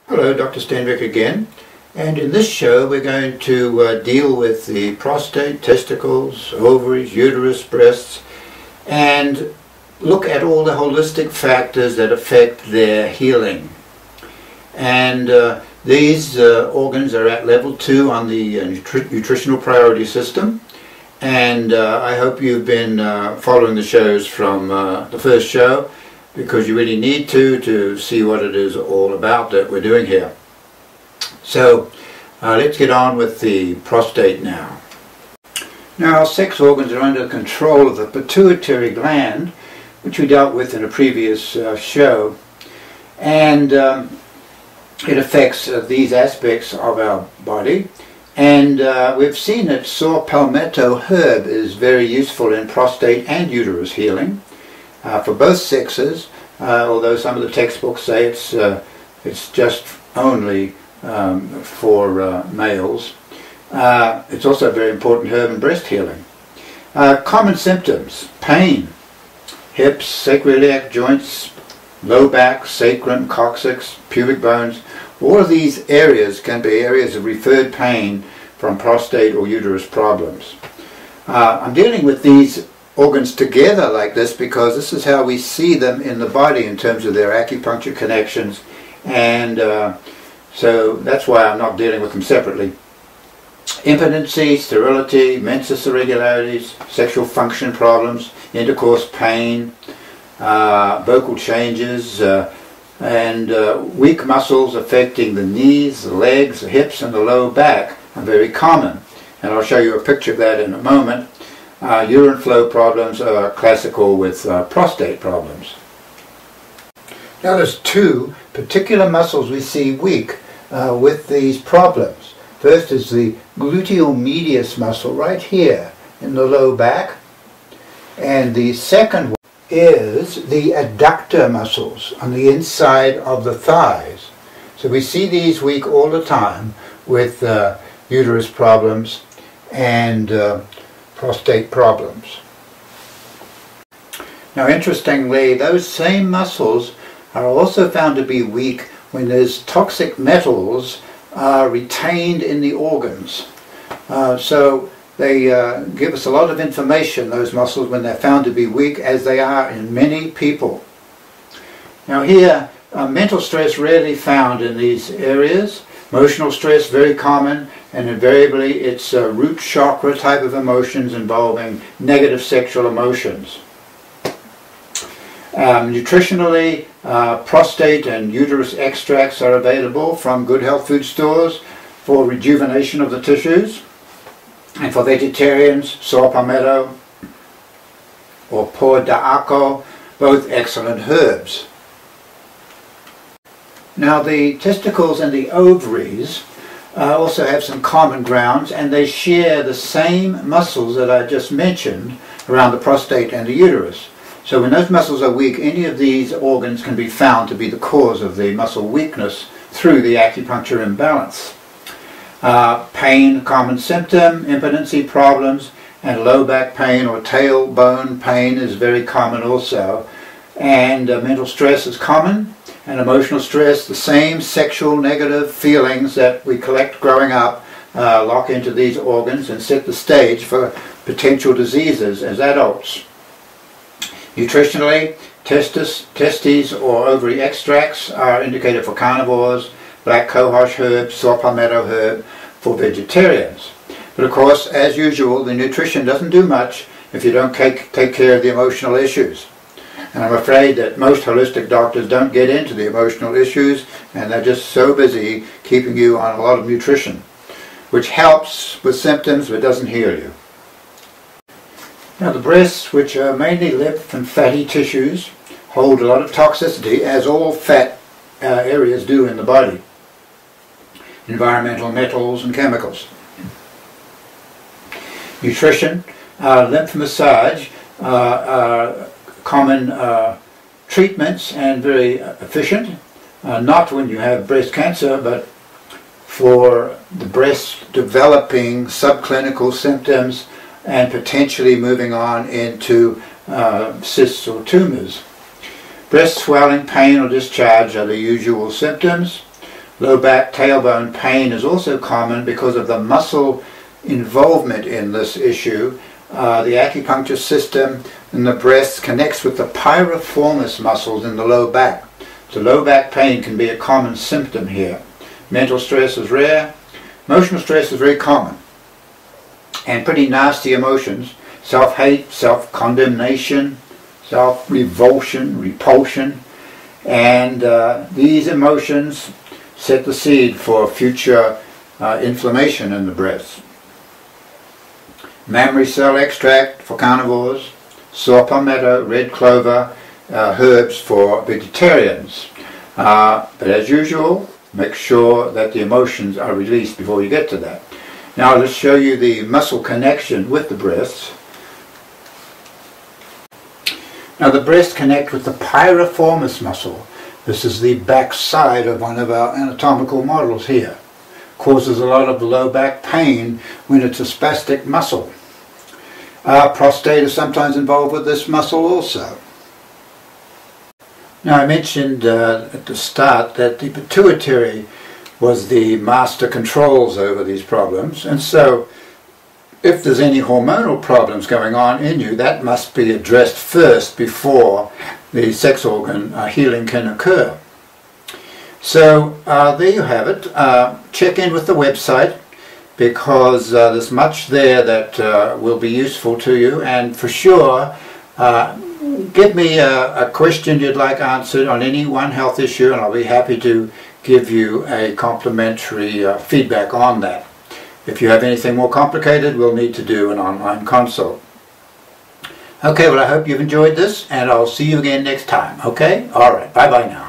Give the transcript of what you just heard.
Hello, Dr. Stenbeck again, and in this show we're going to deal with the prostate, testicles, ovaries, uterus, breasts, and look at all the holistic factors that affect their healing. And these organs are at level 2 on the nutritional priority system, and I hope you've been following the shows from the first show, because you really need to see what it is all about that we're doing here. So let's get on with the prostate now. Now, our sex organs are under control of the pituitary gland, which we dealt with in a previous show, and it affects these aspects of our body. And we've seen that saw palmetto herb is very useful in prostate and uterus healing. For both sexes, although some of the textbooks say it's just only for males. It's also a very important herb in breast healing. Common symptoms: pain, hips, sacroiliac joints, low back, sacrum, coccyx, pubic bones. All of these areas can be areas of referred pain from prostate or uterus problems. I'm dealing with these organs together like this because this is how we see them in the body in terms of their acupuncture connections, and so that's why I'm not dealing with them separately. Impotency, sterility, menses irregularities, sexual function problems, intercourse pain, vocal changes, and weak muscles affecting the knees, the legs, the hips, and the low back are very common, and I'll show you a picture of that in a moment. Urine flow problems are classical with prostate problems. Now, there's two particular muscles we see weak with these problems. First is the gluteal medius muscle right here in the low back, and the second one is the adductor muscles on the inside of the thighs. So we see these weak all the time with uterus problems and prostate problems. Now, interestingly, those same muscles are also found to be weak when there's toxic metals retained in the organs. So they give us a lot of information, those muscles, when they're found to be weak, as they are in many people. Now here, mental stress rarely found in these areas. Emotional stress very common, and invariably it's root chakra type of emotions involving negative sexual emotions. Nutritionally, prostate and uterus extracts are available from good health food stores for rejuvenation of the tissues. And for vegetarians, saw palmetto or pau d'arco, both excellent herbs. Now, the testicles and the ovaries also have some common grounds, and they share the same muscles that I just mentioned around the prostate and the uterus. So when those muscles are weak, any of these organs can be found to be the cause of the muscle weakness through the acupuncture imbalance. Pain, common symptom, impotency problems, and low back pain or tailbone pain is very common also. And mental stress is common, and emotional stress, the same sexual negative feelings that we collect growing up lock into these organs and set the stage for potential diseases as adults. Nutritionally, testes or ovary extracts are indicated for carnivores, black cohosh herb, saw palmetto herb for vegetarians. But of course, as usual, the nutrition doesn't do much if you don't take care of the emotional issues. And I'm afraid that most holistic doctors don't get into the emotional issues, and they're just so busy keeping you on a lot of nutrition, which helps with symptoms but doesn't heal you. Now, the breasts, which are mainly lymph and fatty tissues, hold a lot of toxicity, as all fat areas do in the body. Environmental metals and chemicals. Nutrition, lymph massage are common treatments and very efficient, not when you have breast cancer, but for the breast developing subclinical symptoms and potentially moving on into cysts or tumors. Breast swelling, pain or discharge are the usual symptoms. Low back, tailbone pain is also common because of the muscle involvement in this issue. The acupuncture system in the breast connects with the piriformis muscles in the low back. So low back pain can be a common symptom here. Mental stress is rare. Emotional stress is very common. And pretty nasty emotions. Self-hate, self-condemnation, self-revulsion, repulsion. And these emotions set the seed for future inflammation in the breast. Mammary cell extract for carnivores, saw palmetto, red clover, herbs for vegetarians. But as usual, make sure that the emotions are released before you get to that. Now let's show you the muscle connection with the breasts. Now the breasts connect with the piriformis muscle. This is the back side of one of our anatomical models here. Causes a lot of low back pain when it's a spastic muscle. Prostate is sometimes involved with this muscle also. Now I mentioned at the start that the pituitary was the master controls over these problems, and so if there's any hormonal problems going on in you, that must be addressed first before the sex organ healing can occur. So there you have it. Check in with the website because there's much there that will be useful to you, and for sure give me a question you'd like answered on any one health issue, and I'll be happy to give you a complimentary feedback on that. If you have anything more complicated, we'll need to do an online consult. Okay, well I hope you've enjoyed this, and I'll see you again next time, okay? Alright, bye-bye now.